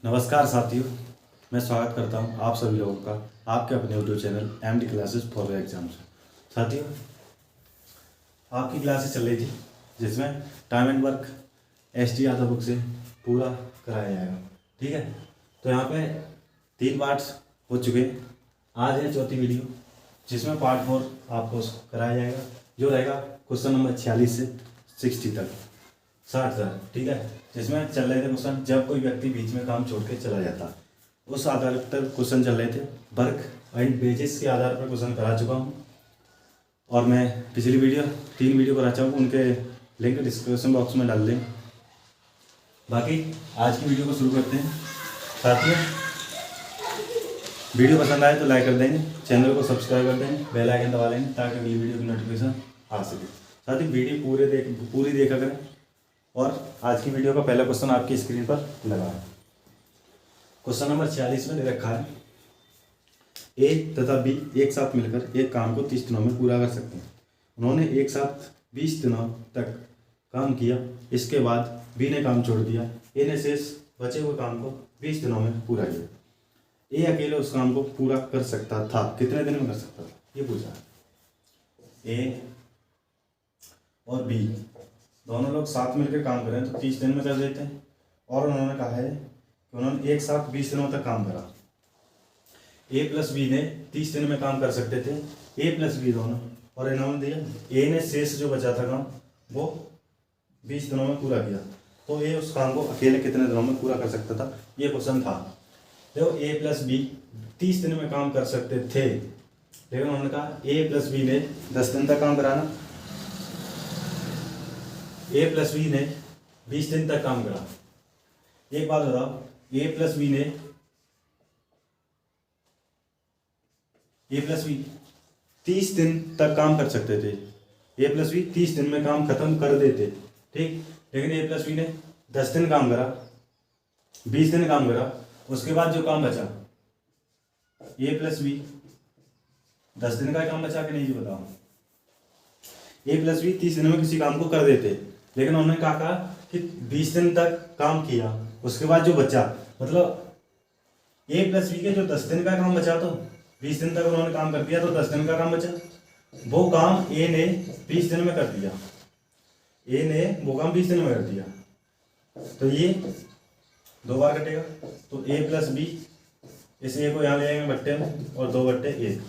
नमस्कार साथियों, मैं स्वागत करता हूं आप सभी लोगों का आपके अपने YouTube channel MD classes for exams. साथियों, आपकी क्लासेस चल रही थी जिसमें time and work S T Yadav book से पूरा कराया जाएगा। ठीक है, तो यहाँ पे 3 पार्ट्स हो चुके हैं। आज है चौथी वीडियो जिसमें पार्ट 4 आपको कराया जाएगा, जो रहेगा क्वेश्चन नंबर 46 से 60 तक, 60 तक। ठीक है, जिसमें चल रहे थे क्वेश्चन जब कोई व्यक्ति बीच में काम छोड़ के चला जाता, उस आधार पर क्वेश्चन चल रहे थे। वर्क एंड वेजेस के आधार पर क्वेश्चन करा चुका हूँ और मैं पिछली वीडियो 3 वीडियो करा चुका हूँ, उनके लिंक डिस्क्रिप्शन बॉक्स में डाल दें। बाकी आज की वीडियो को शुरू करते हैं। साथियों, वीडियो पसंद आए तो लाइक कर देंगे, चैनल को सब्सक्राइब कर देंगे, बेल आइकन दबा लेंगे ताकि अगली वीडियो की नोटिफिकेशन आ सके। साथियों, वीडियो पूरी देखा करें। और आज की वीडियो का पहला क्वेश्चन आपकी स्क्रीन पर लगा है। क्वेश्चन नंबर 46 में दे रखा है, ए तथा बी एक साथ मिलकर एक काम को 30 दिनों में पूरा कर सकते हैं। उन्होंने एक साथ 20 दिनों तक काम किया, इसके बाद बी ने काम छोड़ दिया। ए ने शेष बचे हुए काम को 20 दिनों में पूरा किया। ए अकेले उस काम को पूरा कर सकता था, कितने दिन में कर सकता था, ये पूछा है। ए और बी दोनों लोग साथ मिलकर काम कर रहे हैं तो 30 दिन में कर देते हैं। और उन्होंने कहा है कि उन्होंने एक साथ 20 दिनों तक काम करा। ए प्लस बी ने 30 दिन में काम कर सकते थे, ए प्लस बी दोनों, और इन्होंने दिया ए ने शेष जो बचा था काम वो 20 दिनों में पूरा किया, तो ए उस काम को अकेले कितने दिनों में पूरा कर सकता था, ये क्वेश्चन था। देखो, ए प्लस बी 30 दिन में काम कर सकते थे, लेकिन उन्होंने कहा ए प्लस बी ने 10 दिन तक काम कराना, ए प्लस बी ने 20 दिन तक काम करा। एक बात बताओ, ए प्लस बी 30 दिन तक काम कर सकते थे। ए प्लस बी 30 दिन में काम खत्म कर देते, ठीक। लेकिन ए प्लस बी ने 10 दिन काम करा, 20 दिन काम करा, उसके बाद जो काम बचा, ए प्लस बी 10 दिन का काम बचा कि नहीं, जी बताओ। ए प्लस बी 30 दिन में किसी काम को कर देते, लेकिन उन्होंने कहा कि 20 दिन तक काम किया, उसके बाद जो बचा, मतलब ए प्लस बी के जो 10 दिन का काम बचा, तो 20 दिन तक उन्होंने काम कर दिया तो 10 दिन का काम बचा, वो काम ए ने 20 दिन में कर दिया। ए ने वो काम 20 दिन में कर दिया, तो ये 2 बार कटेगा, तो ए प्लस बी, इस ए को यहाँ ले आएंगे बट्टे में और 2/1,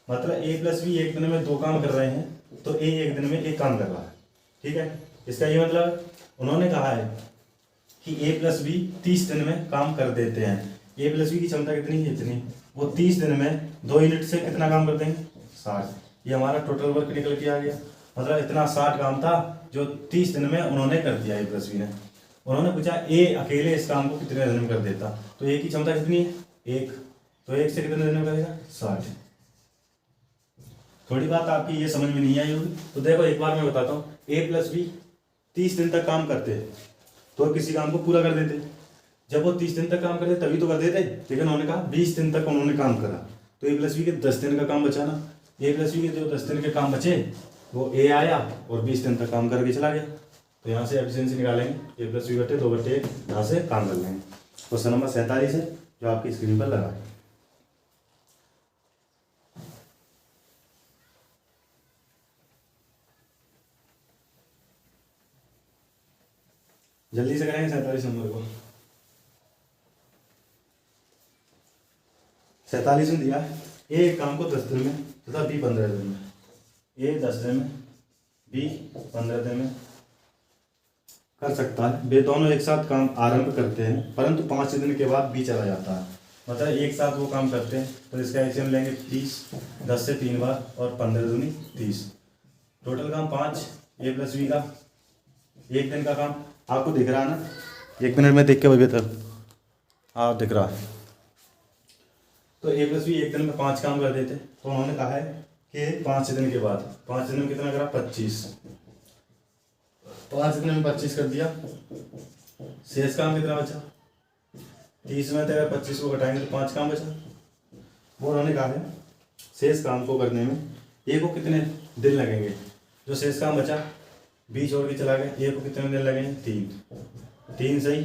मतलब ए प्लस बी एक दिन में 2 काम कर रहे हैं तो ए एक दिन में 1 काम कर रहा है। ठीक है, इसका ये मतलब उन्होंने कहा है कि ए प्लस बी 30 दिन में काम कर देते हैं। ए प्लस बी की क्षमता कितनी है, इतनी, वो 30 दिन में 2 यूनिट से कितना काम करते हैं, 60। ये हमारा टोटल वर्क निकल के आ गया, मतलब इतना 60 काम था जो 30 दिन में उन्होंने कर दिया ए प्लस बी ने। उन्होंने पूछा ए अकेले इस काम को कितने दिन में कर देता, तो ए की क्षमता कितनी है, 1, तो 1 से कितने दिन में करेगा, 60। थोड़ी बात आपकी ये समझ में नहीं आई होगी, तो देखो एक बार मैं बताता हूँ। ए प्लस बी 30 दिन तक काम करते तो किसी काम को पूरा कर देते। जब वो 30 दिन तक काम करते तभी तो कर देते, लेकिन उन्होंने कहा 20 दिन तक उन्होंने काम करा, तो ए प्लस बी के 10 दिन का काम बचा ना। ए प्लस बी के जो 10 दिन के काम बचे वो ए आया और 20 दिन तक काम करके चला गया, तो यहाँ से एफिशिएंसी निकालेंगे, ए प्लस बी बटे 2/1, यहाँ से काम कर लेंगे। क्वेश्चन नंबर 47 है जो आपकी स्क्रीन पर लगा है। जल्दी से करेंगे 47 नंबर को। 47 में दिया ए एक काम को 10 दिन में तथा बी 15 दिन में। ए 10 दिन में, बी 15 दिन में कर सकता है। वे दोनों एक साथ काम आरंभ करते हैं, परंतु 5 दिन के बाद बी चला जाता है। मतलब एक साथ वो काम करते हैं, तो इसका एलसीएम लेंगे 30, 10 से 3 बार और 15 दूनी 30। टोटल काम 5, ए प्लस बी का 1 दिन का काम आपको दिख रहा है ना, 1 मिनट में देख के वही बेहतर, हाँ दिख रहा है। तो ए प्लस बी 1 दिन में 5 काम कर देते, तो उन्होंने कहा है कि 5 दिन के बाद, 5 दिन में कितना करा, 25, 5 दिन में 25 कर दिया, शेष काम कितना बचा, 30 में तो अगर 25 को घटाएंगे तो 5 काम बचा। वो उन्होंने कहा है शेष काम को करने में ए को कितने दिन लगेंगे, जो शेष काम बचा बी छोड़ के चला गया, ए को कितने दिन लगेंगे, 3 सही,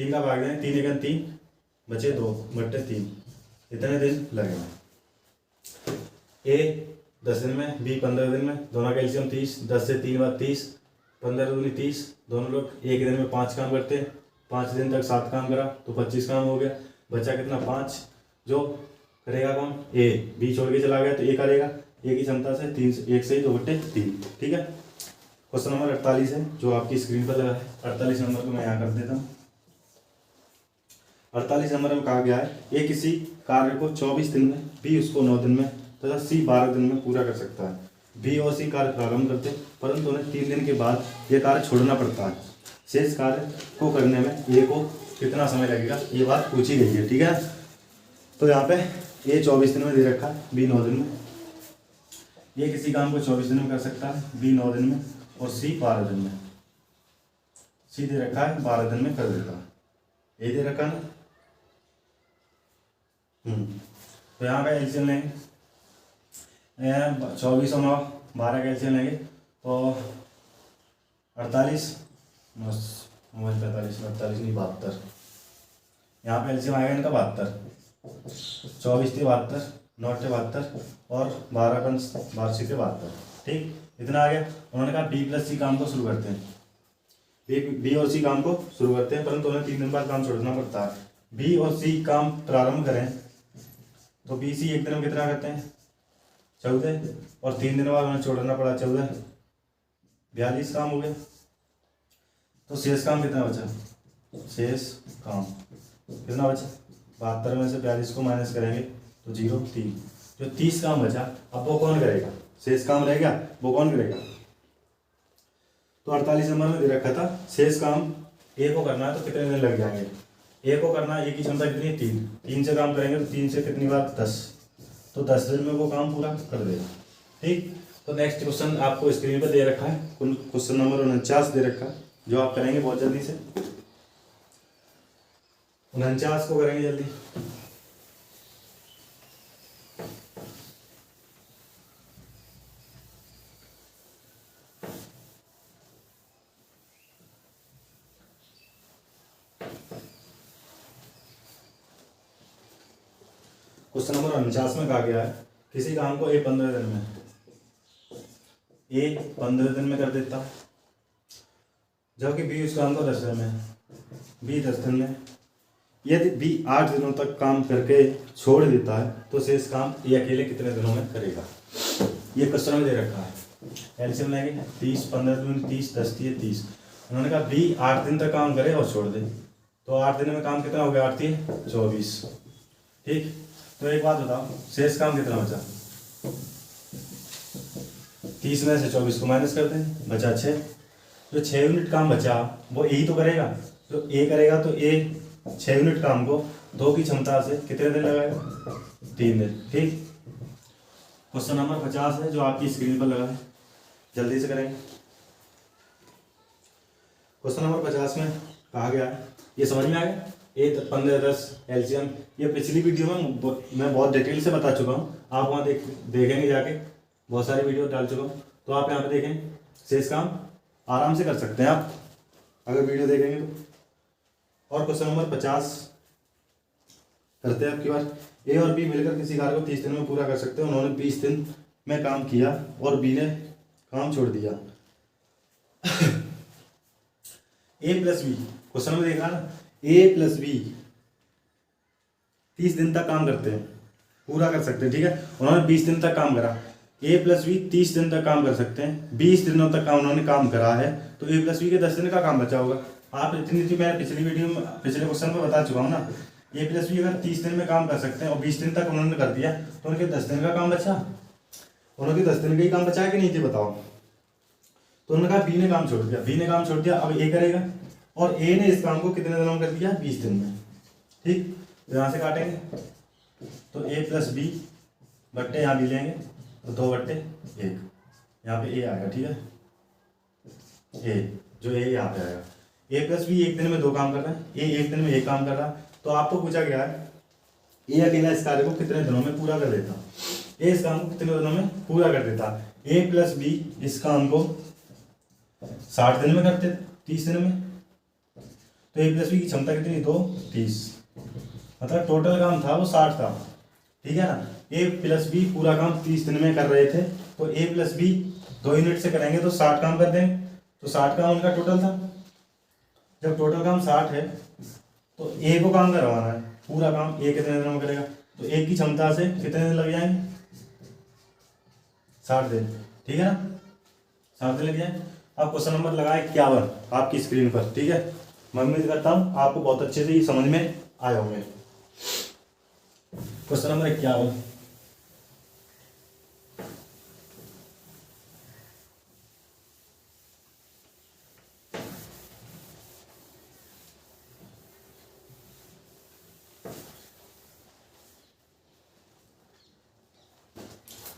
3 का भाग दें, 3 एकम 3 बचे 2 बटे 3, इतने दिन लगेगा। ए 10 दिन में, बी 15 दिन में, दोनों का एलसीएम 30, 10 से 3 बार 30, 15 दूनी 30, दोनों लोग एक दिन में 5 काम करते हैं, 5 दिन तक 7 काम करा तो 25 काम हो गया, बचा कितना 5, जो करेगा कौन ए, बी छोड़ के चला गया तो ए करेगा, ए की क्षमता से 3 1 से ही 2 बटे 3, ठीक है। क्वेश्चन नंबर 48 है जो आपकी स्क्रीन पर लगा है। 48 नंबर को मैं यहाँ कर देता हूँ। 48 नंबर में कहा गया है ए किसी कार्य को 24 दिन में, बी उसको 9 दिन में तथा सी 12 दिन में पूरा कर सकता है। बी और सी कार्य प्रारंभ करते हैं परंतु उन्हें 3 दिन के बाद यह कार्य छोड़ना पड़ता है। शेष कार्य को करने में ए को कितना समय लगेगा, ये बात पूछी गई है, ठीक है। तो यहाँ पे ए 24 दिन में दे रखा है, बी 9 दिन में। ये किसी काम को 24 दिन में कर सकता है, बी 9 दिन में, और सी 12 दिन में। सी दे रखा है 12 दिन में कर देता है, ए दे रखा है ना। तो यहाँ का एलसीएम लेंगे, 24 और 9 12 का एलसीएम लेंगे तो 48 45 नहीं 72, यहाँ पे एलसीएम आएगा इनका 72, 24 थे 72, 9 थे 72 और 12 का 12 सी थे 72, ठीक, इतना आ गया। उन्होंने कहा बी प्लस सी काम को शुरू करते हैं, बी और सी काम को शुरू करते हैं परंतु उन्हें 3 दिन बाद काम छोड़ना पड़ता है। बी और सी काम प्रारंभ करें तो बी सी एक दिन में कितना करते हैं 14, और 3 दिन बाद उन्हें छोड़ना पड़ा 14, 42 काम हो गया। तो शेष काम कितना बचा, शेष काम कितना बचा 72 में से 42 को माइनस करेंगे तो 0 3, जो 30 काम बचा अब वो कौन करेगा, शेष काम रह गया वो कौन करेगा। तो 48 नंबर में दे रखा था शेष काम ए को करना है तो कितने दिन लग जाएंगे। ए को करना है, ए की क्षमता कितनी है 3 से काम करेंगे तो 3 से कितनी बार 10, तो 10 दिन में वो काम पूरा कर देगा, ठीक। तो नेक्स्ट क्वेश्चन आपको स्क्रीन पर दे रखा है, क्वेश्चन नंबर 49 दे रखा है जो आप करेंगे बहुत जल्दी से। 49 को करेंगे जल्दी। क्वेश्चन नंबर 49 में कहा गया है किसी काम को ए 15 दिन में, ए 15 दिन में कर देता जबकि बी उस काम को 10 दिन में, बी 10 दिन में। यदि बी 8 दिनों तक काम करके छोड़ देता है तो शेष काम ये अकेले कितने दिनों में करेगा, ये क्वेश्चन में दे रखा है। एलसीएम लेंगे 30 15 दिन 30 10 30। उन्होंने कहा बी 8 दिन तक काम करे और छोड़ दे, तो 8 दिन में काम कितना हो गया 8 24, ठीक। तो एक बात बताओ शेष काम कितना बचा, 30 में से 24 को माइनस कर दें, बचा 6। जो 6 यूनिट काम बचा वो ए ही तो करेगा, तो ए करेगा तो ए 6 यूनिट काम को 2 की क्षमता से कितने दिन लगाएगा 3 दिन, ठीक। क्वेश्चन नंबर 50 है जो आपकी स्क्रीन पर लगा है, जल्दी से करेंगे। क्वेश्चन नंबर 50 में कहा गया है, ये समझ में आ गया, ए 15 10 एलसीएम, ये पिछली वीडियो में मैं बहुत डिटेल से बता चुका हूँ, आप वहाँ देखेंगे जाके, बहुत सारी वीडियो डाल चुका हूँ, तो आप यहाँ पे देखें शेष काम आराम से कर सकते हैं आप अगर वीडियो देखेंगे तो। और क्वेश्चन नंबर 50 करते हैं आपकी बार। ए और बी मिलकर किसी कार्य को 30 दिन में पूरा कर सकते हैं। उन्होंने 20 दिन में काम किया और बी ने काम छोड़ दिया। ए प्लस बी, क्वेश्चन में देखा ना, ए प्लस बी 30 दिन तक काम करते हैं, पूरा कर सकते हैं, ठीक है। उन्होंने 20 दिन तक काम करा, ए प्लस बी 30 दिन तक काम कर सकते हैं, 20 दिनों तक काम उन्होंने काम करा है, तो ए प्लस बी के 10 दिन का काम बचा होगा। आप इतनी थी मैं पिछली वीडियो में पिछले क्वेश्चन में बता चुका हूँ ना, ए प्लस बी अगर 30 दिन में काम कर सकते हैं और 20 दिन तक उन्होंने कर दिया तो उनके 10 दिन का काम बचा, उनके 10 दिन का ही काम बचा है कि नहीं थी बताओ। तो उन्होंने कहा बी ने काम छोड़ दिया, बी ने काम छोड़ दिया, अब ए करेगा और ए ने इस काम को कितने दिनों में कर दिया 20 दिन में, ठीक। तो यहाँ से काटेंगे तो ए प्लस बी बट्टे यहाँ भी लेंगे तो 2 बट्टे 1, यहाँ पे ए आएगा, ठीक है। ए जो ए यहाँ पे आएगा, ए प्लस बी एक दिन में 2 काम कर रहा है, ए एक दिन में 1 काम कर रहा है, तो आपको पूछा गया है ए अकेला इस कार्य को कितने दिनों में पूरा कर देता, ए इस काम को कितने दिनों में पूरा कर देता। ए प्लस बी इस काम को 60 दिन में करते 30 दिन में, तो ए प्लस बी की क्षमता कितनी, 2 30, मतलब टोटल काम था वो 60 था, ठीक है ना। ए प्लस बी पूरा काम 30 दिन में कर रहे थे, तो ए प्लस बी 2 यूनिट से करेंगे तो 60 काम कर देंगे, तो 60 काम उनका टोटल था। जब टोटल काम 60 है तो ए को काम करवाना है, पूरा काम ए कितने दिनों में करेगा, तो ए की क्षमता से कितने दिन लग जाएंगे, 60 दिन, ठीक है ना, 60 दिन लग जाए। अब क्वेश्चन नंबर लगाए 51 आपकी स्क्रीन पर, ठीक है। मैं उम्मीद करता हूँ आपको बहुत अच्छे से ये समझ में आए होंगे। क्वेश्चन नंबर 51,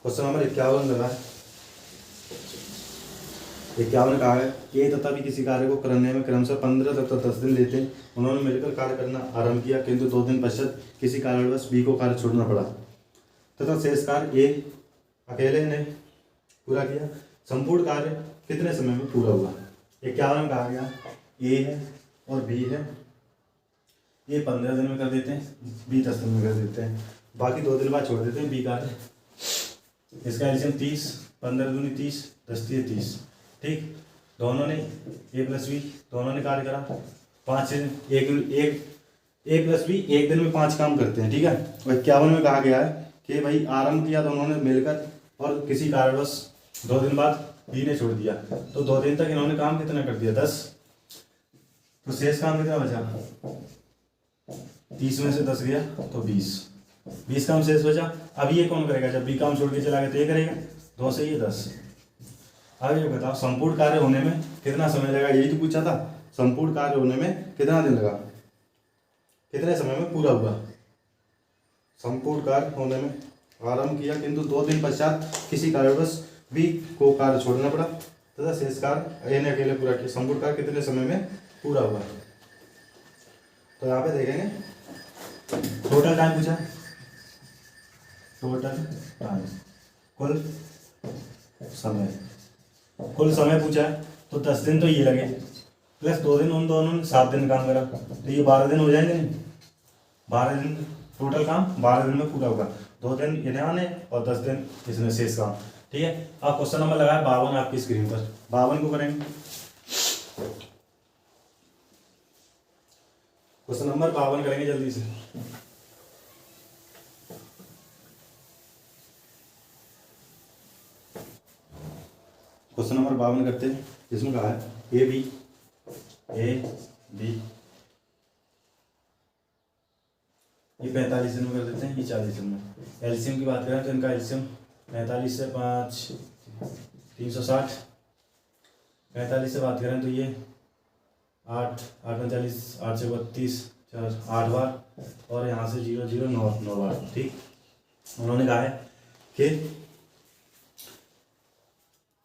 क्वेश्चन नंबर 51 लगा है। 51 कहा है ए तथा बी किसी कार्य को करने में क्रमशः 15 तथा 10 दिन लेते हैं। उन्होंने मिलकर कार्य करना आरंभ किया, किंतु 2 दिन पश्चात किसी कारणवश बी को कार्य छोड़ना पड़ा तथा शेष कार्य ए अकेले ने पूरा किया। संपूर्ण कार्य कितने समय में पूरा हुआ। 51 कहा गया ए है और बी है, ये 15 दिन में कर देते हैं, बी 10 दिन में कर देते हैं, बाकी 2 दिन बाद छोड़ देते हैं बी कार्य। इसका एलसीएम 30, 15 दूनी 30, 10 3 30, ठीक। दोनों ने ए प्लस बी दोनों ने कार्य करा 5 दिन, एक ए प्लस बी एक दिन में 5 काम करते हैं, ठीक है। और 51 में कहा गया है कि भाई आरंभ किया दोनों ने मिलकर और किसी कारणवश 2 दिन बाद बी ने छोड़ दिया, तो 2 दिन तक इन्होंने काम कितना कर दिया, 10, तो शेष काम कितना बचा, 30 में से 10 गया तो 20 काम शेष बचा। अब ये कौन करेगा, जब बी काम छोड़ के चला गया तो ये करेगा, 2 से ये 10। अब ये बताओ संपूर्ण कार्य होने में कितना समय लगा, यही तो पूछा था, संपूर्ण कार्य होने में कितना दिन लगा, कितने समय में पूरा हुआ। संपूर्ण कार्य होने में आरंभ किया किंतु 2 दिन पश्चात किसी कारणवश बी को कार्य छोड़ना पड़ा तथा शेष कार्य ए ने अकेले पूरा किया। संपूर्ण कार्य कितने समय में पूरा हुआ, तो यहाँ पे देखेंगे टोटल टाइम पूछा, टोटल टाइम कुल समय पूछा है, तो 10 दिन तो ये लगे प्लस 2 दिन उन दोनों ने 7 दिन काम करा, तो ये 12 दिन हो जाएंगे नहीं, 12 दिन टोटल काम 12 दिन में पूरा होगा, 2 दिन इन्होंने और 10 दिन इसमें शेष काम, ठीक है। अब क्वेश्चन नंबर लगा है 52 आपकी स्क्रीन पर, 52 को करेंगे। क्वेश्चन नंबर 52 करेंगे जल्दी से। क्वेश्चन नंबर 52 करते हैं, जिसमें कहा है ए बी ये 45 दिन में कर देते हैं, ये 40 दिन में। एलसीएम की बात करें तो इनका एलसीएम 45 से 5 360, 45 से बात करें तो ये 8 39, 8 से 32, 8 बार, और यहाँ से 0 0 9 बार, ठीक। उन्होंने कहा है कि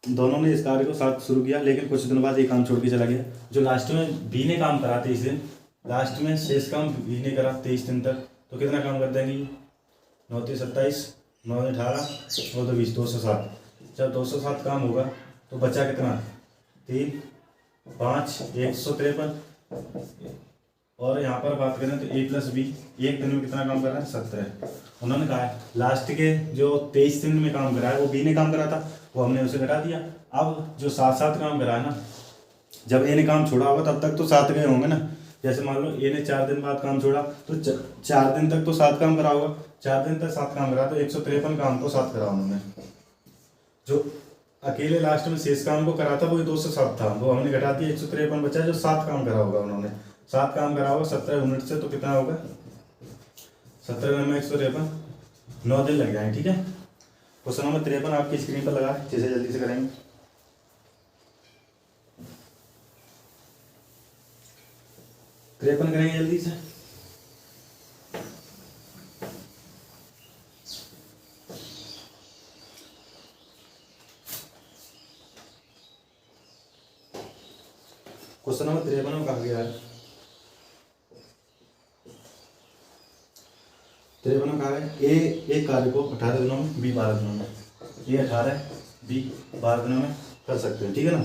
दोनों ने इस कार्य को साथ शुरू किया, लेकिन कुछ दिनों बाद ये काम छोड़ के चला गया। जो लास्ट में बी ने काम करा 23 दिन, लास्ट में शेष काम बी ने करा 23 दिन तक, तो कितना काम कर देंगे, 9 3 27, 9 18, 2 2 20, 207। जब 207 काम होगा तो बचा कितना, 3 5 153। और यहाँ पर बात करें तो ए प्लस बी एक दिन में कितना काम कर रहा है, 17। उन्होंने कहा है लास्ट के जो 23 दिन में काम करा है वो बी ने काम करा था, वो हमने उसे घटा दिया। अब जो 7 काम करा है ना, जब ए ने काम छोड़ा होगा तब तक तो 7 गए होंगे ना। जैसे मान लो ए ने 4 दिन बाद काम छोड़ा तो 4 दिन तक तो 7 काम करा होगा, 4 दिन तक 7 काम करा तो 153 काम को 7 करा उन्होंने। जो अकेले लास्ट में शेष काम को करा था वो 207 था, वो हमने घटा दिया, 153 बचा जो 7 काम करा होगा उन्होंने। 7 काम करा होगा 17 यूनिट से, तो कितना होगा, 17 में 153, 9 दिन लग जाएंगे, ठीक है। क्वेश्चन नंबर 53 आपकी स्क्रीन पर लगा है, जिसे जल्दी से करेंगे। त्रेपन करेंगे जल्दी से। क्वेश्चन नंबर 53 में कहा गया है, 53 में कहा है ए एक कार्य को 18 दिनों में, बी 12 दिनों में। ए 18, बी 12 दिनों में कर सकते हैं, ठीक है ना।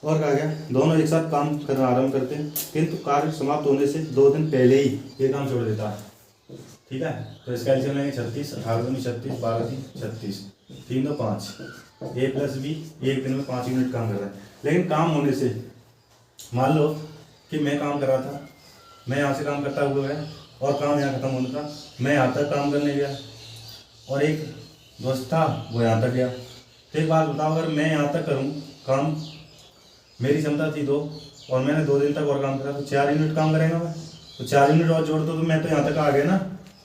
और कहा गया दोनों एक साथ काम करना आरंभ करते हैं, किंतु कार्य समाप्त होने से 2 दिन पहले ही ये काम छोड़ देता है। ठीक है, तो इसका एलसीएम लेंगे 36, 18 दूनी 36, 12 तीन 36, 3 2 5, ए प्लस बी एक दिन में 5 यूनिट काम कर रहा है। लेकिन काम होने से मान लो कि मैं काम कर रहा था, मैं यहाँ से काम करता हुआ है और काम यहाँ खत्म होने था, मैं यहाँ तक काम करने गया और एक दोस्त था वो यहाँ तक गया। तो एक बात बताओ, अगर मैं यहाँ तक करूँ काम, मेरी क्षमता थी 2 और मैंने 2 दिन तक और काम करा तो 4 यूनिट काम करेगा मैं, तो 4 यूनिट और जोड़ दो तो मैं तो यहाँ तक आ गया ना।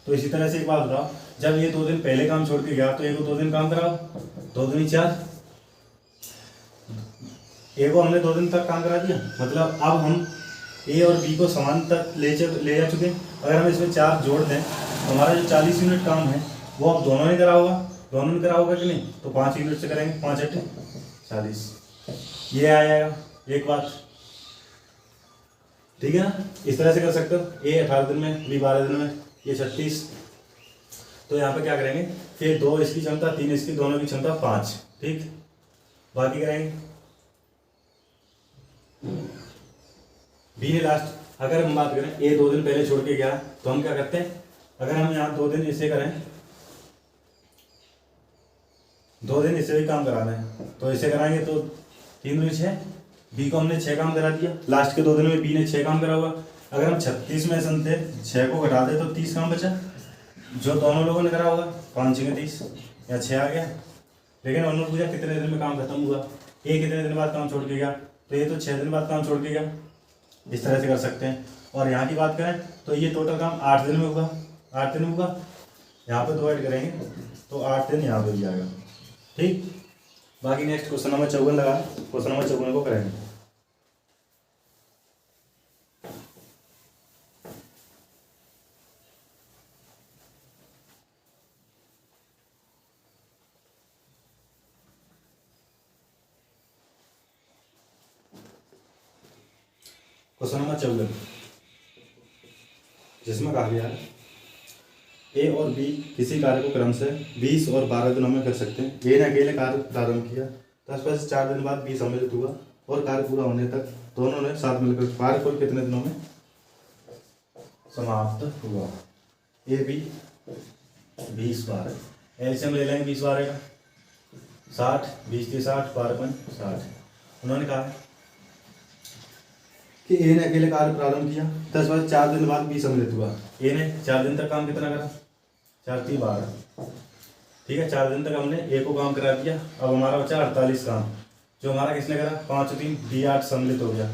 तो इसी तरह से एक बात बताओ, जब ये 2 दिन पहले काम छोड़ के गया तो एक को 2 दिन काम कराओ, 2 दूनी 4, एक को हमने 2 दिन तक काम करा दिया, मतलब अब हम ए और बी को समान तक ले जा चुके हैं। अगर हम इसमें 4 जोड़ दें तो हमारा जो 40 यूनिट काम है वो अब दोनों ने करा होगा, दोनों ने करा होगा कि नहीं, तो 5 यूनिट से करेंगे, 5 8 40, ये आएगा एक बात। ठीक है ना, इस तरह से कर सकते हो, ए 18 दिन में, बी 12 दिन में, ये 36। तो यहाँ पे क्या करेंगे कि 2 इसकी क्षमता, 3 इसकी, दोनों की क्षमता 5, ठीक, बाकी करेंगे बी ने लास्ट। अगर हम बात करें ए 2 दिन पहले छोड़ के गया तो हम क्या करते हैं, अगर हम यहाँ 2 दिन इसे करें, 2 दिन इसे भी काम करा दें तो इसे कराएंगे तो 3 दूनी 6, बी को हमने 6 काम करा दिया, लास्ट के 2 दिन में बी ने 6 काम करा हुआ। अगर हम 36 में से 6 को घटा दे तो 30 काम बचा, जो दोनों लोगों ने करा होगा, 5 6 30 या 6 आ गया। लेकिन उन्होंने पूछा कितने दिन में काम खत्म हुआ, ए कितने दिन बाद काम छोड़ के गया, तो ये तो 6 दिन बाद काम छोड़ के गया। इस तरह से कर सकते हैं। और यहाँ की बात करें तो ये टोटल काम 8 दिन में होगा, 8 दिन में होगा, यहाँ पे 2 ऐड करेंगे तो 8 दिन यहाँ पे भी आएगा, ठीक। बाकी नेक्स्ट क्वेश्चन नंबर 54 लगा, क्वेश्चन नंबर 54 को करेंगे। क्वेश्चन नंबर 54 जिसमें कहा गया है ए और बी किसी कार्य को क्रम से 20 और 12 दिनों में कर सकते हैं। ए ने अकेले कार्य प्रारंभ किया, 10 4 दिन बाद बी सम्मिलित हुआ और कार्य पूरा होने तक दोनों ने साथ मिलकर कार्य कुल कितने दिनों में समाप्त हुआ। ए बी 20 12, एलसीएम ले लेंगे 20 12 का 60, 20 के 60, 12 60। उन्होंने कहा कि ए ने अकेले कार्य प्रारंभ किया, 10 4 दिन बाद बी सम्मिलित हुआ। ए ने 4 दिन तक काम कितना करा, 4 3 12, ठीक है, 4 दिन तक हमने ए को काम करा दिया। अब हमारा बचा 48 काम, जो हमारा किसने करा, 5 3 बी 8 सम्मिलित हो गया।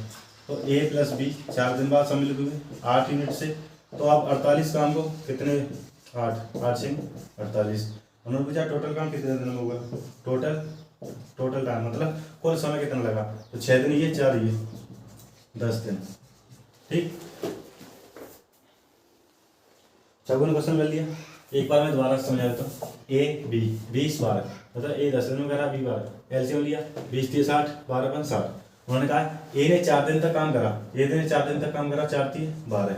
तो ए प्लस बी 4 दिन बाद सम्मिलित हुए 8 यूनिट से, तो आप 48 काम को कितने 8 8 6 48। उन्होंने पूछा टोटल काम कितने दिन में होगा, टोटल टाइम मतलब कुल समय कितना लगा, तो 6 दिन ये 4 ये 10 दिन, ठीक। 54 क्वेश्चन कर लिया। एक बार मैं दोबारा समझा देता हूँ। ए बी 20 12, मतलब ए 10 दिन में करा, बी 12, एलसीएम लिया 20 3 60, 12 60। उन्होंने कहा ए ने 4 दिन तक काम करा, ए ने 4 दिन तक काम करा, 4 3 12।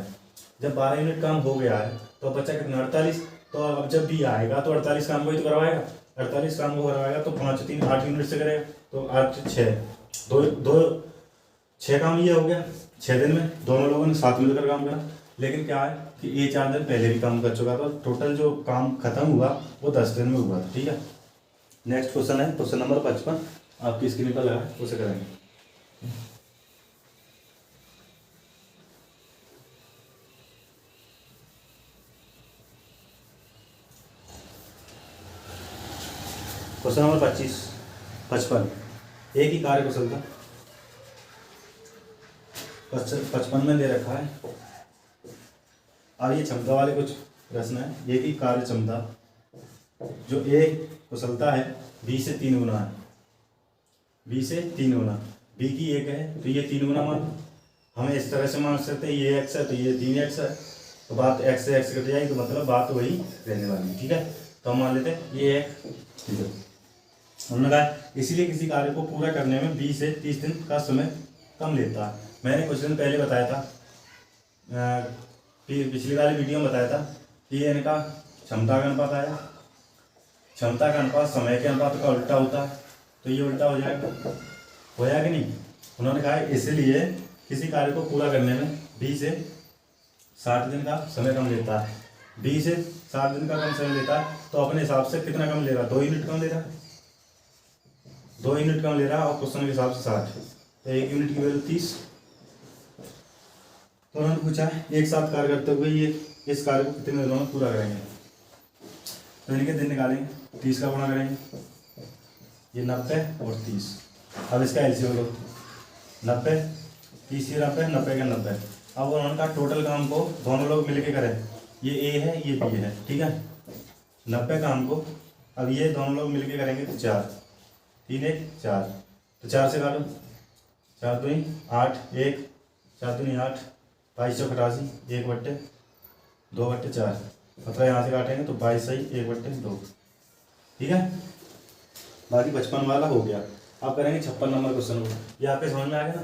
जब 12 यूनिट काम हो गया है तो बच्चा कितना 48। तो अब जब बी आएगा तो 48 काम को ही तो करवाएगा, 48 काम को करवाएगा तो 5 3 8 यूनिट से करेगा, तो 8 6 2 6 काम ये हो गया। 6 दिन में दोनों लोगों ने साथ मिलकर काम करा। लेकिन क्या है कि ये 4 दिन पहले भी काम कर चुका था, टोटल जो काम खत्म हुआ वो 10 दिन में हुआ था, ठीक है। नेक्स्ट क्वेश्चन है क्वेश्चन नंबर 55, आपकी स्क्रीन पर लगा है, उसे करेंगे। क्वेश्चन नंबर 55 एक ही कार्य कुशलता 55 में दे रखा है। अब ये क्षमता वाले कुछ प्रश्न है। एक ही कार्य क्षमता जो ए कुशलता है बी से 3 गुना है, बी से 3 गुना, बी की 1 है तो ये 3 गुना मान, हमें इस तरह से मान सकते हैं ये x है तो ये 3x है, तो बात x से x कट जाएगी तो मतलब बात वही रहने वाली है, ठीक है। तो हम मान लेते हैं ये एक, ठीक है। उन्होंने कहा इसीलिए किसी कार्य को पूरा करने में 20 से 30 दिन का समय कम लेता है। मैंने कुछ दिन पहले बताया था, पिछली वाली वीडियो में बताया था कि ये इनका क्षमता का अनुपात आया, क्षमता का अनुपात समय के अनुपात का उल्टा होता है, तो ये उल्टा हो जाएगा, होया कि नहीं उन्होंने कहा है इसलिए किसी कार्य को पूरा करने में 20 से 60 दिन का समय कम लेता है। 20 से 60 दिन का कम समय लेता है, तो अपने हिसाब से कितना कम ले रहा है? 2 यूनिट कम ले रहा है, 2 यूनिट कम ले रहा है, और क्वेश्चन के हिसाब से 60, तो 1 यूनिट की वैल्यू 30। तो उन्होंने पूछा है एक साथ कार्य करते हुए ये इस कार्य को कितने दिनों में पूरा करेंगे। तो इनके दिन निकालेंगे, 30 का गुणा करेंगे, ये 90 और 30। अब इसका एलसीएम लो, 90, 30 ये 90, 90 का 90। अब उन्होंने कहा टोटल काम को दोनों लोग मिलके करें, ये ए है ये बी है, ठीक है। 90 काम को अब ये दोनों लोग मिलके करेंगे तो 4, 3 1 4, तो 4 से काटो, 4 दूनी 8, 1 4 दूनी 8, 2288, 1/2/4, मतलब यहाँ से काटेंगे तो 22 सही 1/2, ठीक है। बाकी 55 वाला हो गया। अब करेंगे 56 नंबर क्वेश्चन को। ये आपके समझ में आ गया ना,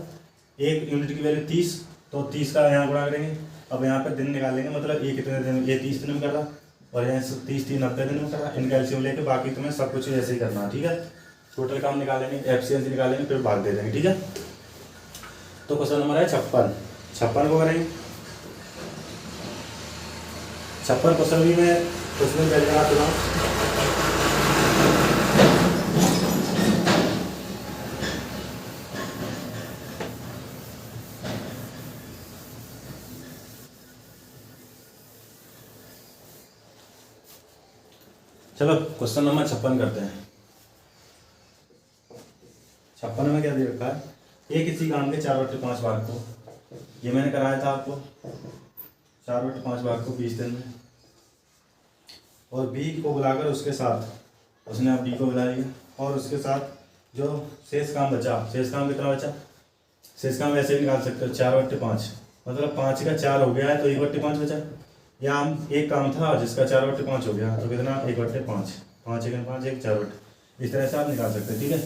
1 यूनिट की वैल्यू 30, तो 30 का यहाँ गुणा करेंगे। अब यहाँ पे दिन निकालेंगे, मतलब ये कितने दिन, ये 30 दिन में कर रहा, और यहाँ 30 3 90 दिन में कर रहा। इनका एलसीएम लेके बाकी तुम्हें सब कुछ ऐसे ही करना है, ठीक है। टोटल काम निकालेंगे, एफिशिएंसी निकालेंगे, फिर भाग दे देंगे, ठीक है। तो क्वेश्चन नंबर है 56। 56 को करेंगे। 56 क्वेश्चन भी मैं कुछ दिन पहले करा चुका हूँ। चलो क्वेश्चन नंबर 56 करते हैं। 56 में क्या दे रखा है, एक इसी काम के 4/5 भाग को, ये मैंने कराया था आपको, 4/5 भाग को 20 दिन में, और बी को बुलाकर उसके साथ, उसने अब बी को बुला लिया, और उसके साथ जो शेष काम बचा, शेष काम कितना बचा, शेष काम ऐसे भी निकाल सकते हो, 4/5, मतलब 5 का 4 हो गया है तो 1/5 बचा। यहाँ एक काम था जिसका 4/5 हो गया, तो कितना 1/5, 5 1 5 1 4/, इस तरह से आप निकाल सकते हैं, ठीक है।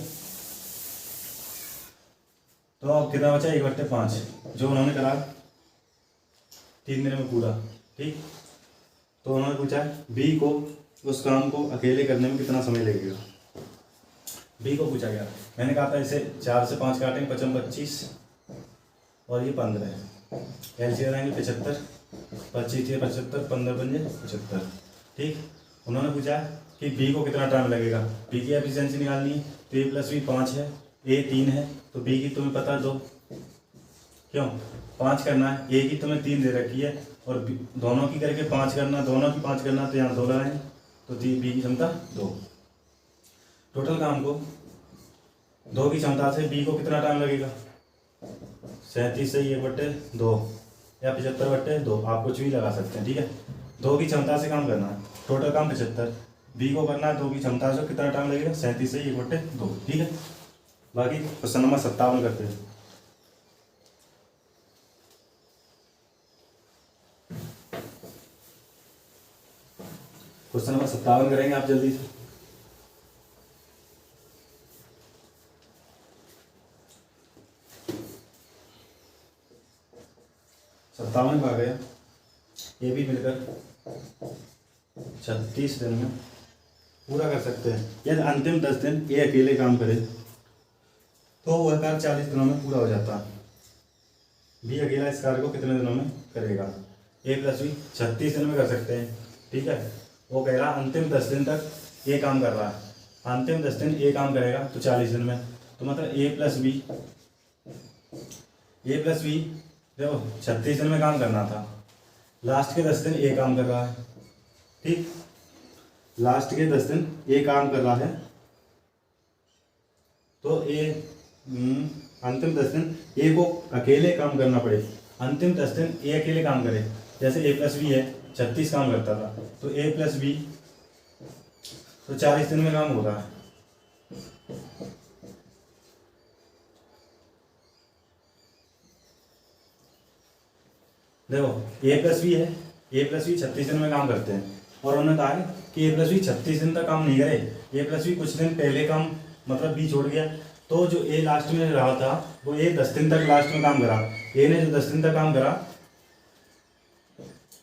तो अब कितना बचा 1/5, जो उन्होंने करा 3 दिन में पूरा, ठीक। तो उन्होंने पूछा बी को उस काम को अकेले करने में कितना समय लगेगा। बी को पूछा गया, मैंने कहा था इसे 4 से 5 काटेंगे, 55 25, और ये 15 है, एलसीएम आएंगे 75, 25 3 75, 15 5 75, ठीक। उन्होंने पूछा कि बी को कितना टाइम लगेगा, बी की एफिशिएंसी निकालनी है, तो ए प्लस बी 5 है, ए 3 है, तो बी की तुम्हें पता 2, क्यों 5 करना है, ए की तुम्हें 3 दे रखी है, और दोनों की करके 5 करना, दोनों की 5 करना, तो यहाँ 2 लगाएंगे, तो बी की क्षमता 2। टोटल काम को 2 की क्षमता से बी को कितना टाइम लगेगा, 37 से 1/2 या 75/2, आप कुछ भी लगा सकते हैं, ठीक है। 2 की क्षमता से काम करना है, टोटल काम 75, बी को करना है 2 की क्षमता से, कितना टाइम लगेगा, 37 से 1/2, ठीक है। बाकी क्वेश्चन नंबर 57 करते हैं। क्वेश्चन नंबर 57 करेंगे आप जल्दी से। सत्तावन आ गया, ये भी मिलकर 36 दिन में पूरा कर सकते हैं। यदि अंतिम 10 दिन ये अकेले काम करे तो वह कार्य 40 दिनों में पूरा हो जाता है। बी अकेला इस कार्य को कितने दिनों में करेगा, ए प्लस बी 36 दिन में कर सकते हैं, ठीक है। वो कह रहा अंतिम 10 दिन तक ये काम कर रहा है, अंतिम 10 दिन ये काम करेगा तो 40 दिन में, तो मतलब ए प्लस बी देखो 36 दिन में काम करना था, लास्ट के 10 दिन ये काम कर रहा है, ठीक। लास्ट के 10 दिन ये काम कर रहा है, तो ये अंतिम 10 दिन ए को अकेले काम करना पड़े, अंतिम 10 दिन ए अकेले काम करे। जैसे ए प्लस बी है 36 काम करता था, तो ए प्लस बी तो 40 दिन में काम हो रहा है, देखो ए प्लस बी है, ए प्लस बी 36 दिन में काम करते हैं, और उन्होंने कहा है कि ए प्लस बी 36 दिन तक काम नहीं करे, ए प्लस बी कुछ दिन पहले काम, मतलब बी छोड़ गया, तो जो ए लास्ट में रहा था वो ए 10 दिन तक लास्ट में काम करा, ए ने जो 10 दिन तक काम करा,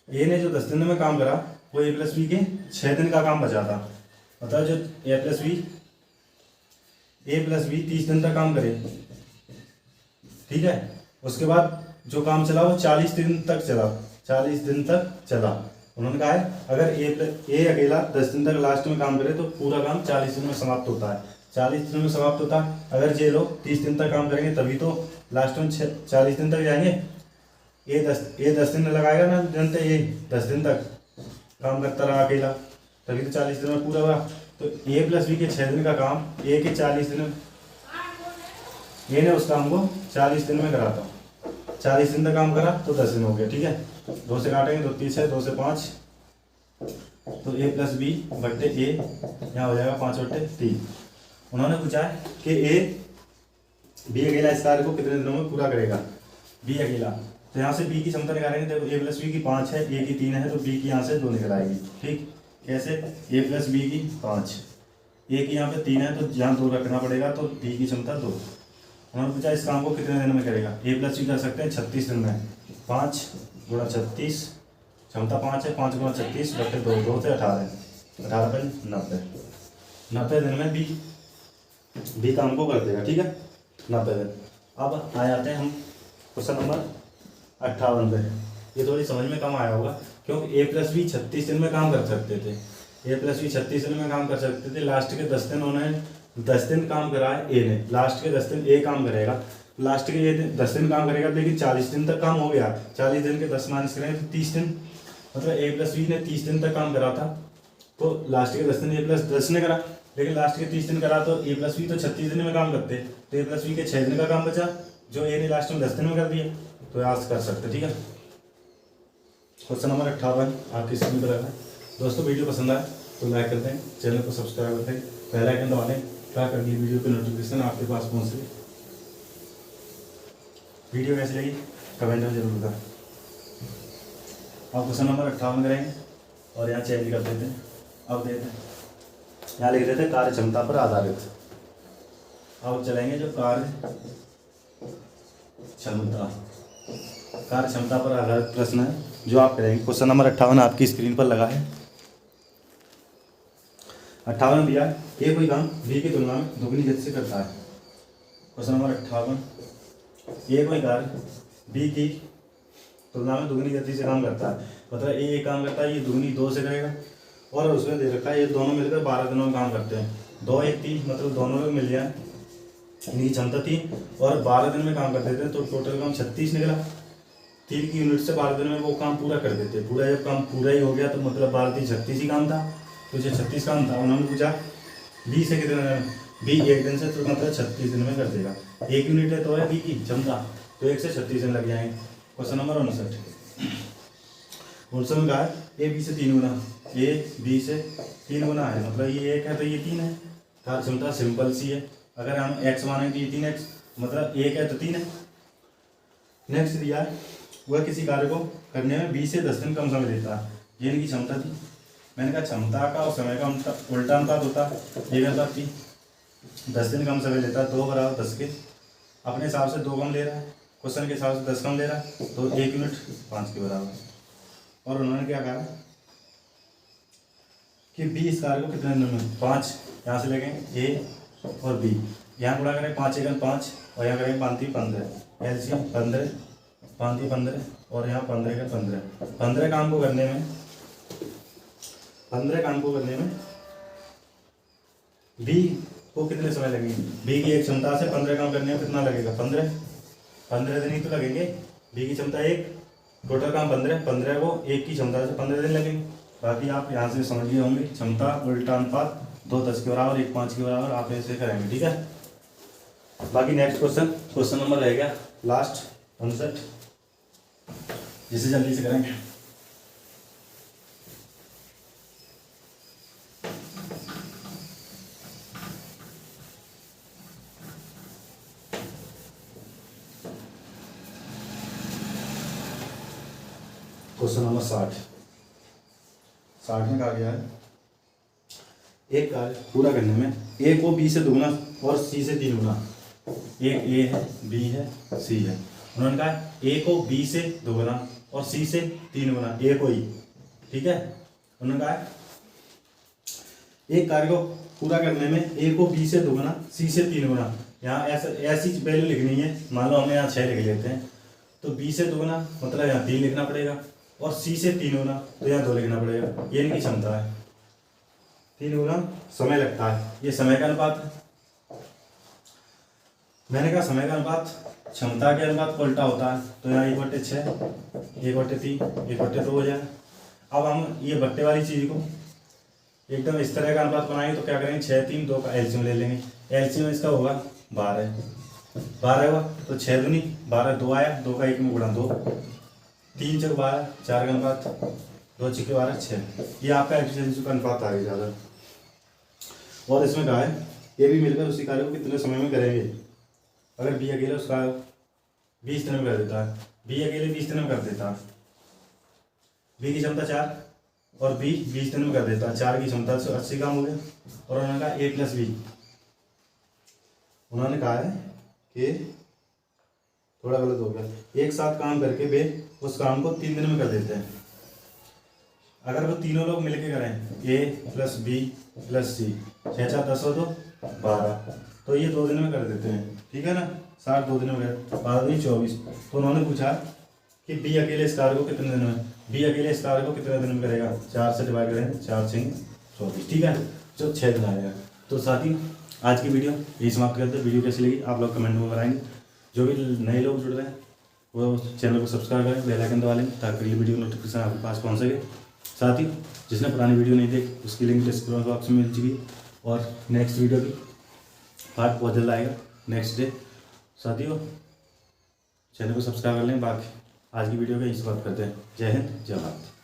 ए ने जो 10 दिन में काम करा वो ए प्लस बी के 6 दिन का काम बचा था, मतलब जो ए प्लस बी 30 दिन तक काम करे, ठीक है। उसके बाद जो काम चला वो 40 दिन तक चला, 40 दिन तक चला। उन्होंने कहा है अगर ए अकेला 10 दिन तक लास्ट में काम करे तो पूरा काम 40 दिन में समाप्त होता है, 40 दिन में समाप्त होता है। अगर ये लोग 30 दिन तक काम करेंगे तभी तो लास्ट में 40 दिन तक जाएंगे। ये 10 दिन लगाएगा ना, जनते ये 10 दिन तक काम करता रहा अकेला, तभी तो 40 दिन में पूरा हुआ। तो ए प्लस बी के 6 दिन का काम ए के 40 दिन, ए ने उस काम को 40 दिन में करा था, 40 दिन तक काम करा तो 10 दिन हो गया, ठीक है। 2 से काटेंगे तो 30 है, 2 से 5 तो ए प्लस बी बट्टे ए, यहाँ हो जाएगा 5/3। उन्होंने पूछा है कि ए बी अकेला इस कार्य को कितने दिनों में पूरा करेगा, बी अकेला। तो यहाँ से बी की क्षमता निकालेंगे, देखो ए प्लस बी की 5 है, ए की 3 है, तो बी की यहाँ से 2 निकल आएगी, ठीक। कैसे, ए प्लस बी की 5, ए की यहाँ पे 3 है तो यहाँ 2 रखना पड़ेगा, तो बी की क्षमता 2। उन्होंने पूछा इस काम को कितने दिन में करेगा, ए प्लस बी कर सकते हैं 36 दिन में, 5 गुणा 36, क्षमता 5 है, 5 गुणा 36 बटे 2, 2 से 18, 18 पे 90, 90 दिन में बी काम को कर देगा, ठीक है, 90 दिन। अब आ जाते हैं हम क्वेश्चन नंबर 58 पे। ये थोड़ी समझ में कम आया होगा क्योंकि ए प्लस बी 36 दिन में काम कर सकते थे, ए प्लस बी 36 दिन में काम कर सकते थे। लास्ट के 10 दिन उन्होंने 10 दिन काम करा है ए ने, लास्ट के 10 दिन ए काम करेगा, लास्ट के ये 10 दिन काम करेगा, लेकिन 40 दिन तक काम हो गया, 40 दिन के 10 माइनस करेंगे तो 30 दिन, मतलब ए प्लस बी ने 30 दिन तक काम करा था, तो लास्ट के 10 दिन ए प्लस 10 ने करा, लेकिन लास्ट के 30 दिन करा तो ए प्लस बी तो 36 दिन में काम करते, तो ए प्लस बी के 6 दिन का काम बचा जो ए ने लास्ट में 10 दिन में कर दिया, तो आज कर सकते, ठीक है। क्वेश्चन नंबर 58 आपकी स्क्रीन पर रखा है। दोस्तों वीडियो पसंद आए तो लाइक करते हैं, चैनल को सब्सक्राइब करते हैं, बेल आइकन दबा लें, क्या कर वीडियो की नोटिफिकेशन आपके पास पहुँच सके। वीडियो कैसी लगी कमेंट में जरूर बताएं। अब क्वेश्चन नंबर 58 करेंगे और यहाँ चेंज कर देते हैं। अब देते हैं यहाँ लिख देते हैं कार्य क्षमता पर आधारित। अब चलेंगे जो कार्य क्षमता पर आधारित प्रश्न है जो आप करेंगे। क्वेश्चन नंबर 58 आपकी स्क्रीन पर लगा है। 58 दिया है, ए कोई काम बी की तुलना में दोगुनी गति से करता है। क्वेश्चन नंबर 58, ए कोई कार्य बी की तुलना में दोगुनी गति से काम करता है, मतलब ए काम करता है, ये दोगुनी 2 से करेगा, और उसमें दे रखा है ये दोनों मिलकर 12 दिनों में काम करते हैं। 2 1 3 मतलब दोनों में मिल जाए, इनकी क्षमता 3 और 12 दिन में काम कर देते हैं, तो टोटल काम 36 निकला। 3 की यूनिट से 12 दिन में वो काम पूरा कर देते हैं। पूरा जब काम पूरा ही हो गया तो मतलब 12 3 36 ही काम था, तो जो 36 काम था उन्होंने पूछा बी से कितने, बी 1 दिन से, तो मतलब 36 दिन में कर देगा। 1 यूनिट है तो है बी की क्षमता, तो 1 से 36 दिन लग जाएंगे। क्वेश्चन नंबर 59 में कहा है ए बी से 3 गुना, ए बी से 3 गुना है, मतलब ये 1 है तो ये 3 है, कार्य क्षमता सिंपल सी है। अगर हम x मानेंगे तो ये 3x, मतलब 1 है तो 3 है। नेक्स्ट दिया है वह किसी कार्य को करने में 20 से 10 दिन कम समय लेता है, ये इनकी क्षमता थी। मैंने कहा क्षमता का और समय का उल्टा अनुपात होता है, ये अनुपात थी। 10 दिन कम समय लेता है, 2 बराबर 10 के, अपने हिसाब से 2 कम ले रहा है, क्वेश्चन के हिसाब से 10 कम ले रहा है, तो 1 यूनिट 5 के बराबर। और उन्होंने क्या कहा कि बी इस कार्य को कितने दिन में, 5 यहाँ से लेंगे ए और बी, यहाँ गुणा करें 5 1 5 और यहाँ करेंगे 5 3 15, एलसीएम 15, 5 3 15 और यहाँ 15 का 15। 15 काम को करने में बी को कितने समय लगेंगे, बी की एक क्षमता से 15 काम करने में कितना लगेगा, 15 दिन ही तो लगेंगे। बी की क्षमता 1, टोटल काम 15 को 1 की क्षमता से 15 दिन लगेंगे। बाकी आप यहाँ से समझ गए होंगे, क्षमता उल्टा अनुपात 2 10 के बराबर 1 5 के बराबर, आप ऐसे करेंगे, ठीक है। बाकी नेक्स्ट क्वेश्चन नंबर रहेगा लास्ट 59, जिसे जल्दी से करेंगे। क्वेश्चन नंबर 60 में कहा गया है एक कार्य पूरा करने में ए को बी से 2 गुना और सी से 3 गुना, एक ए है बी है सी है, उन्होंने कहा ए को बी से 2 गुना और सी से 3 गुना, ए को ही, ठीक है। उन्होंने कहा एक कार्य को पूरा करने में ए को बी से 2 गुना सी से 3 गुना, यहाँ ऐसी वैल्यू लिखनी है, मान लो हमें यहाँ 6 लिख लेते हैं, तो b से 2 गुना मतलब यहाँ 3 लिखना पड़ेगा, और c से 3 गुना तो यहाँ 2 लिखना पड़ेगा। ये इनकी क्षमता है। 3 गुना समय लगता है, ये समय का अनुपात है। मैंने कहा समय का अनुपात क्षमता के अनुपात को उल्टा होता है, तो यहाँ 1/6, 1/3, 1/2 हो जाए। अब हम ये बट्टे वाली चीज़ को एकदम इस तरह का अनुपात बनाएंगे तो क्या करेंगे, 6, 3, 2 का एलसीएम ले लेंगे। एलसीएम इसका होगा 12 हुआ, तो 6 दूनी 12, 2 आया, 2 का 1 में गुणा 2, 3 चौक 12, 4 का अनुपात 2 छक्के 12, 6। ये आपका एफिशिएंसी का अनुपात आ गया ज़्यादा। और इसमें कहा है ये भी मिलकर उसी कार्य को कितने समय में करेंगे। अगर बी अकेले उसका 20 दिन में कर देता है, बी अकेले 20 दिन में कर देता है, बी की क्षमता 4 और बी 20 दिन में कर देता है, 4 की क्षमता से 80 काम हो गया। और उन्होंने कहा ए प्लस बी, उन्होंने कहा है कि थोड़ा गलत हो गया, एक साथ काम करके वे उस काम को 3 दिन में कर देते हैं। अगर वो तीनों लोग मिलके करें, ए प्लस बी प्लस सी, 6 4 10 हो तो 12, तो ये 2 दिन में कर देते हैं, ठीक है ना। 60 2 दिन में कर, 12 दूनी 24। तो उन्होंने पूछा कि बी अकेले इस कार्य को कितने दिन में, बी अकेले इस कार्य को कितने दिन में करेगा, 4 से डिवाइड करें, 4 6 24, ठीक है, जो 6 दिन आएगा। तो साथ ही आज की वीडियो यही समाप्त करते हैं। वीडियो कैसी लगी आप लोग कमेंट में बताएंगे। जो भी नए लोग जुड़ रहे हैं वो चैनल को सब्सक्राइब करें, बेल आइकन दबा लें ताकि अगली वीडियो नोटिफिकेशन आपके पास पहुंच सके। साथ ही जिसने पुरानी वीडियो नहीं देखी उसकी लिंक डिस्क्रिप्शन बॉक्स में मिल चुकी, और नेक्स्ट वीडियो की पार्ट बहुत जल्द आएगा नेक्स्ट डे। साथियों चैनल को सब्सक्राइब कर लें। बाकी आज की वीडियो का यही समाप्त करते हैं। जय हिंद, जय भारत।